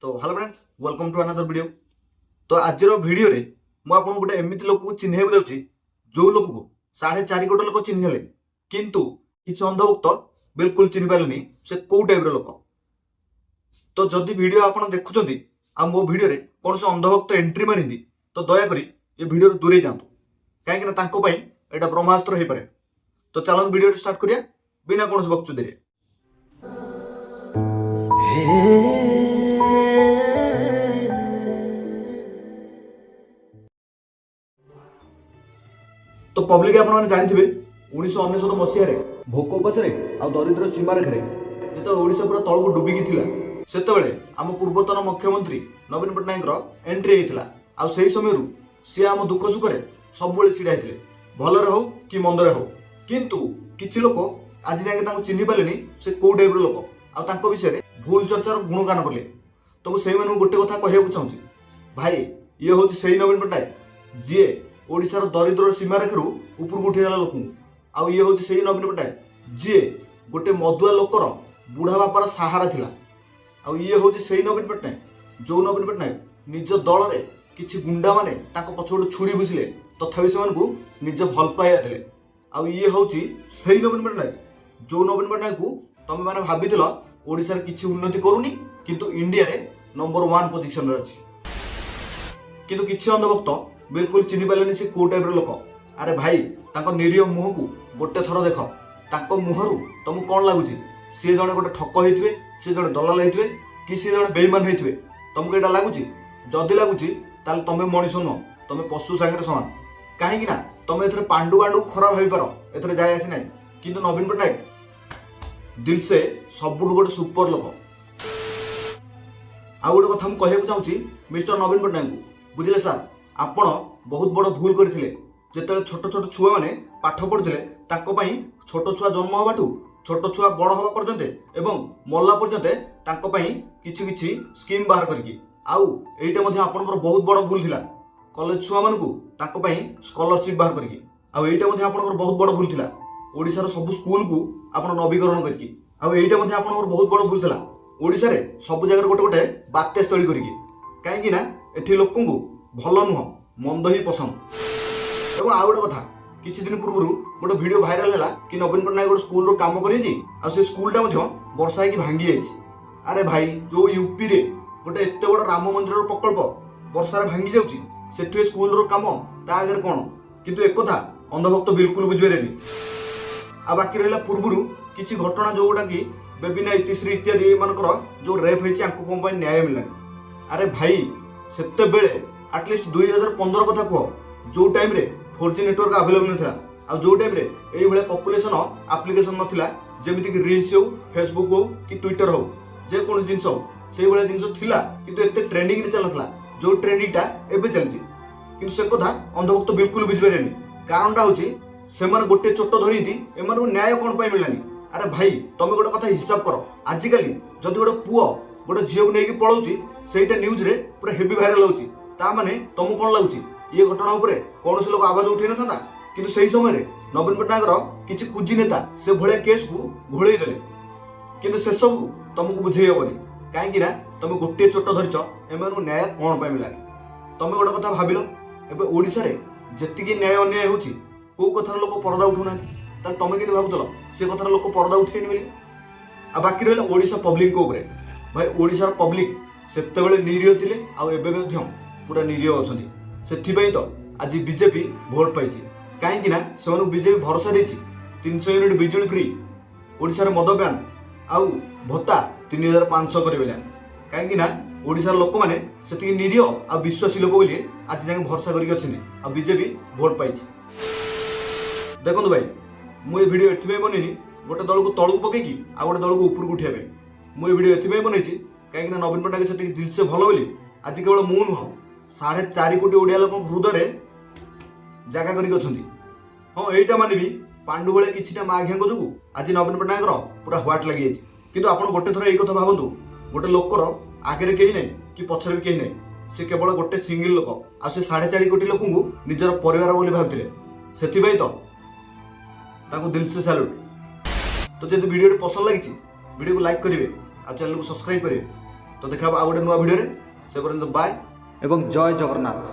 तो hello friends, welcome to another video. तो आज वीडियो रे मु आपन गोटे एमिति लोक को चिन्हैबो जाउची जो लोक को 4.5 कोटी लोक चिन्हले किंतु किछि अंधभक्त बिल्कुल चिन्ह पारलेनी से को टाइप रो लोक। तो जदि वीडियो आपन देखुचंती आ मो वीडियो रे कोन से अंधभक्त एंट्री मारिंदी तो दया करी ये वीडियो रे दूरे जांतु काहे कि तांको पई एटा ब्रह्मास्त्र हे पारे। तो चलो वीडियो स्टार्ट करिया बिना कोनसे बकचुदी रे। तो पब्लिक आपने जानी 1999 मसीह भोक उपास आ दरिद्र सीमारेखार जो ओडिशा पूरा तलक डुबिकी से आम पूर्वतन मुख्यमंत्री नवीन पट्टनायक एंट्री होता आ समय सी आम दुख सुख सब छिड़ा होते भल हो कि मंदर हो किंतु किछि लोक आज जाके चिन्ह पारे से कौ टाइप लोक आ विषय भूल चर्चार गुणगान कले। तो मुझे गोटे कथा कहूँ चाहूँगी भाई ये हूँ से नवीन पट्टनायक जी ओडिशार दरिद्र सीमारेखार उपरକୁ उठेगा लोक आउ ये हूँ से नवीन पट्टनायक जी गोटे मदुआ लोकर बुढ़ा बापार सहारा थिला। आउ ये हूँ से नवीन पट्टनायक जो नवीन पट्टनायक निज दल में किसी गुंडा मैंने पछपटे छुरी घुषिले तथापि से निज भल पाइबा देले। आउ ये हूँ से नवीन पट्टनायक जो नवीन पट्टनायक को तुम मैंने भाभी ओडिशार किसी उन्नति करूनी किंतु इंडिया रे नंबर 1 पोजिशन रे अछि किंतु किछि अंधभक्त बिल्कुल चिन्ह पारे से को टाइप लोक। अरे भाई तांको निरीह मुह को गोटे थर देख तांको मुहरु तुमको कौन लगुच सी जड़े गोटे ठक होते सी जड़े दलाल होते कि सी जड़े बेईमान होते तुमको यहाँ लगुच जदि लगुच तुम मनीष नुह तुम पशु सांगे समान कहीं तुम ए पांडु पांडु खराब भाई पार ए जाए आसी ना किंतु नवीन पट्टनायक दिल से सबुठ गोटे सुपर लोक। आ गोटे कथा मुझे कहूँ चाहूँगी मिस्टर नवीन पट्टनायक को बुझे सर आपण बहुत बड़ भूल करते जिते छोट छोट छुआ मैंने पाठ पढ़ुते छोट छुआ जन्म हवाठू छोट छुआ बड़ हवा पर्यंत एवं मरला पर्यंत किछि किछि स्कीम बाहर करके आउ एटा आपनकर बहुत बड़ भूल थिला कॉलेज छुआ मानकू स्कॉलरशिप बाहर करके आउ एटा आपनकर बहुत बड़ भूल थिला ओडिशार सब स्कूल को आपण नवीकरण करके आउ एटा आपनकर बहुत बड़ भूल थिला ओडिशा रे सब जगह गोटे गोटे बात्या स्थली करके कहीं एठी लोकंकु भल नुह मंद ही पसंद। एवं आउ गोटे कथा किछि दिन पूर्व गोटे वीडियो भाइराल है कि नवीन पट्टनायक गोटे स्कूल रो काम करी आ से स्कूलटा वर्षा होगी भांगी जाइए। अरे भाई जो यूपी रे गोटे एत बड़ राम मंदिर प्रकल्प वर्षार भांगी जाऊँगी से स्कूल रो काम ता आगे कौन किंतु एक कथा अंधभक्त बिल्कुल बुझिपारे। आ बाकी रहा पूर्व किसी घटना जो गुटा कि बेबिना इतिश्री इत्यादि मानकर जो रेप होती न्याय मिललानी। अरे भाई सेते बेले एटलिस्ट 2015 कथा कह जो टाइम रे 4G नेटवर्क अवेलेबल नथिला आ जो टाइम रे एई भले पॉपुलेशन एप्लिकेशन नथिला जेमिति कि रील्स हो फेसबुक हो कि ट्विटर हो जे कोन जिंस हो सेई भले जिंस थिला किंतु एते ट्रेंडिंग रे चलथला जो ट्रेंडिंगटा एबे चलछि किंतु से कथा अंधभक्त बिल्कुल बुझिपारेनी। कारणटा होछि सेमान गोटे चोट धरिथि एमानकु न्याय कोन पाइ मिललानी। अरे भाई तुम गोटे कथा हिसाब कर आजिकल जदि गोटे पुओ गोटे झील को लेकिन पलाऊँगी सहीटा न्यूज रे पूरा हेवी भाइराल होची ता माने तुमको कौन लगुच ये घटना उपरे कौन से लोग आवाज उठे न था किंतु सही समय नवीन पट्टनायक किसी कुजी नेता से भलिया केस को घोड़े देले किंतु से सब तुमको बुझे हेबनी कहीं तुम गोटे चोट धरिच एम न्याय कौन पाइ मिलानी। तुम गोटे कथा भाविल एबे ओडिशा रे जेतिकी न्याय अन्याय होची को कथार लोक परदा उठुना तुम कि भावुल से कथार लोक परदा उठेनि बोली। आ बाकी रहा ओडिशा पब्लिक को भाई ओडिशार पब्लिक सेतेबेले निरीह थिले आउ एबे पूरा निरीह अछंती सेथिपई तो आज बीजेपी भोट पाइछि कहीं बीजेपी भरोसा देछि 300 यूनिट बिजुली फ्री ओडिशार मदपान आउ भत्ता 3500 करेबेला कहीं ओडिशार लोक माने सेतिकी निरीह आ विश्वासी लोक बोली आज जाके भरोसा करके अछिने आ बीजेपी भोट पाइछि। देखो भाई मुझे वीडियो एथि बनेनी गोटे दल को तलू पकईकी आ गोटे दल को ऊपर को उठाइबे मुझे वीडियो एथि बनी कहीं नवीन पट्टनायक से दिल से भल बोली आज केवल मु नुह 4.5 कोटी ओडिया लोक हृदय जगह करके हाँ यहीटा मानवी पांडु बेले कि माघिया जो आज नवीन पट्टनायक पूरा ह्वाट लगी जाए किंतु आप गोटे थर यही कथा भावतु गोटे लोकर आगे कहीं ना कि पछरे भी कहीं ना से केवल गोटे सिंगल लोक आ 4.5 कोटी लोक निजर परिवार बोली भावुले से तो दिल से सैल्यूट। तो जब वीडियो पसंद लगी वीडियो को लाइक करेंगे आ चैनल को सब्सक्राइब करेंगे ତ ଦେଖା ହବ ଆଉ ଗୋଟେ ନୂଆ ଭିଡ଼ିଓରେ। ସେ ପର୍ଯ୍ୟନ୍ତ ବାଏ ଏବଂ ଜୟ ଜଗନ୍ନାଥ।